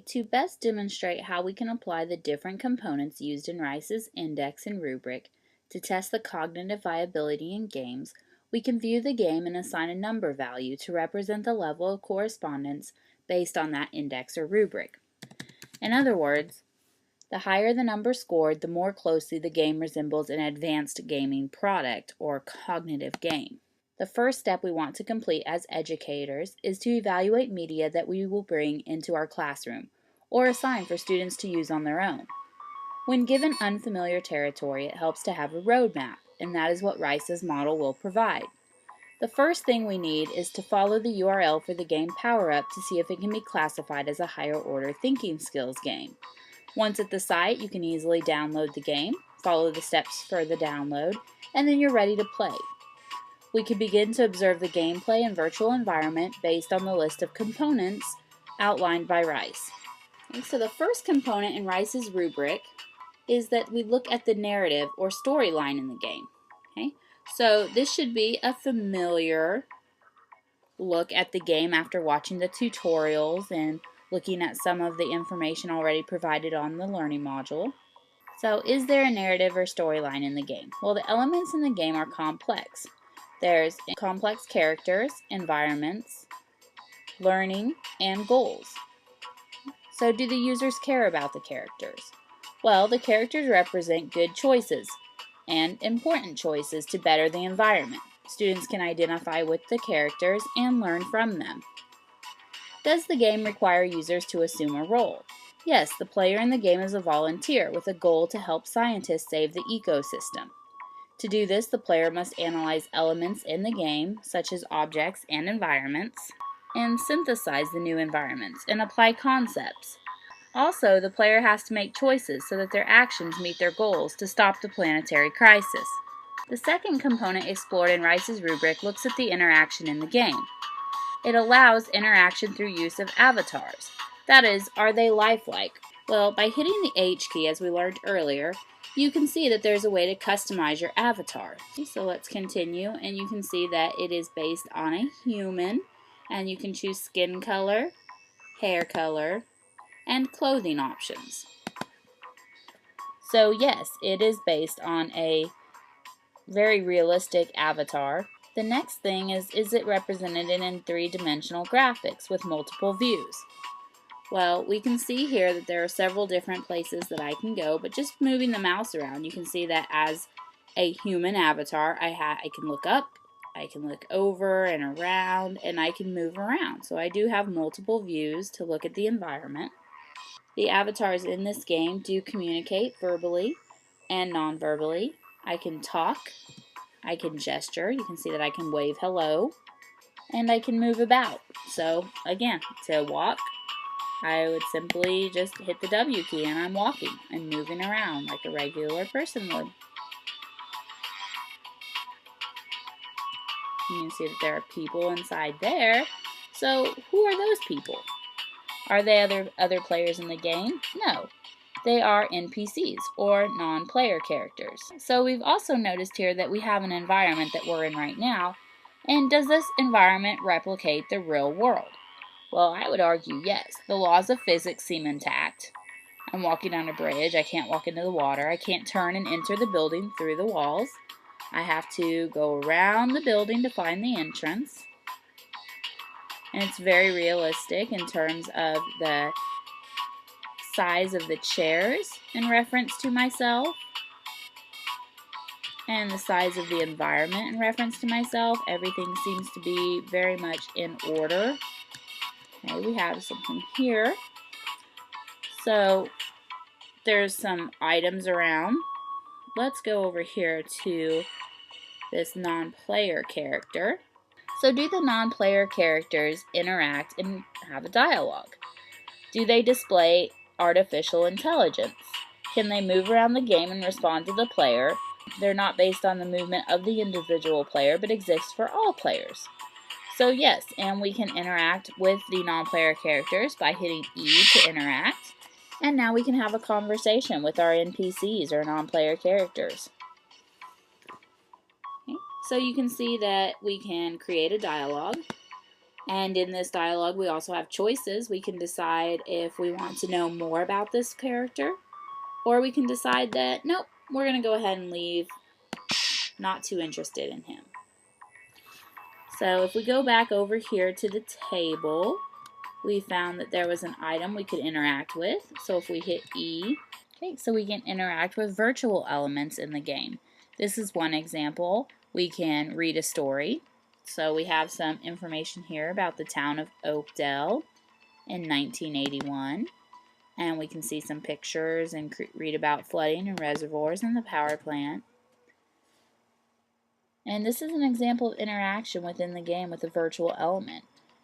to best demonstrate how we can apply the different components used in Rice's index and rubric to test the cognitive viability in games, we can view the game and assign a number value to represent the level of correspondence based on that index or rubric. In other words, the higher the number scored, the more closely the game resembles an advanced gaming product or cognitive game. The first step we want to complete as educators is to evaluate media that we will bring into our classroom or assign for students to use on their own. When given unfamiliar territory, it helps to have a roadmap, and that is what Rice's model will provide. The first thing we need is to follow the URL for the game PowerUp to see if it can be classified as a higher order thinking skills game. Once at the site, you can easily download the game, follow the steps for the download, and then you're ready to play. We can begin to observe the gameplay and virtual environment based on the list of components outlined by Rice. Okay, so the first component in Rice's rubric is that we look at the narrative or storyline in the game. Okay? So this should be a familiar look at the game after watching the tutorials and looking at some of the information already provided on the learning module. So is there a narrative or storyline in the game? Well, the elements in the game are complex. There's complex characters, environments, learning, and goals. So do the users care about the characters? Well, the characters represent good choices and important choices to better the environment. Students can identify with the characters and learn from them. Does the game require users to assume a role? Yes, the player in the game is a volunteer with a goal to help scientists save the ecosystem. To do this, the player must analyze elements in the game, such as objects and environments, and synthesize the new environments and apply concepts. Also, the player has to make choices so that their actions meet their goals to stop the planetary crisis. The second component explored in Rice's rubric looks at the interaction in the game. It allows interaction through use of avatars. That is, are they lifelike? Well, by hitting the H key, as we learned earlier, you can see that there's a way to customize your avatar. So let's continue, and you can see that it is based on a human, and you can choose skin color, hair color, and clothing options. So yes, it is based on a very realistic avatar. The next thing is it represented in three-dimensional graphics with multiple views? Well, we can see here that there are several different places that I can go, but just moving the mouse around, you can see that as a human avatar, I can look up, I can look over and around, and I can move around. So I do have multiple views to look at the environment. The avatars in this game do communicate verbally and non-verbally. I can talk, I can gesture, you can see that I can wave hello, and I can move about. So again, to walk, I would simply just hit the W key and I'm walking and moving around like a regular person would. You can see that there are people inside there. So who are those people? Are they other players in the game? No. They are NPCs, or non-player characters. So we've also noticed here that we have an environment that we're in right now, and does this environment replicate the real world? Well, I would argue yes. The laws of physics seem intact. I'm walking on a bridge, I can't walk into the water, I can't turn and enter the building through the walls. I have to go around the building to find the entrance. And it's very realistic in terms of the size of the chairs in reference to myself, and the size of the environment in reference to myself. Everything seems to be very much in order. Okay, we have something here. So there's some items around. Let's go over here to this non-player character. So do the non-player characters interact and have a dialogue? Do they display artificial intelligence? Can they move around the game and respond to the player? They're not based on the movement of the individual player, but exist for all players. So yes, and we can interact with the non-player characters by hitting E to interact. And now we can have a conversation with our NPCs or non-player characters. Okay. So you can see that we can create a dialogue. And in this dialogue, we also have choices. We can decide if we want to know more about this character, or we can decide that, nope, we're going to go ahead and leave, not too interested in him. So if we go back over here to the table, we found that there was an item we could interact with. So if we hit E, okay, so we can interact with virtual elements in the game. This is one example. We can read a story. So we have some information here about the town of Oakdale in 1981. And we can see some pictures and read about flooding and reservoirs in the power plant. And this is an example of interaction within the game with a virtual element.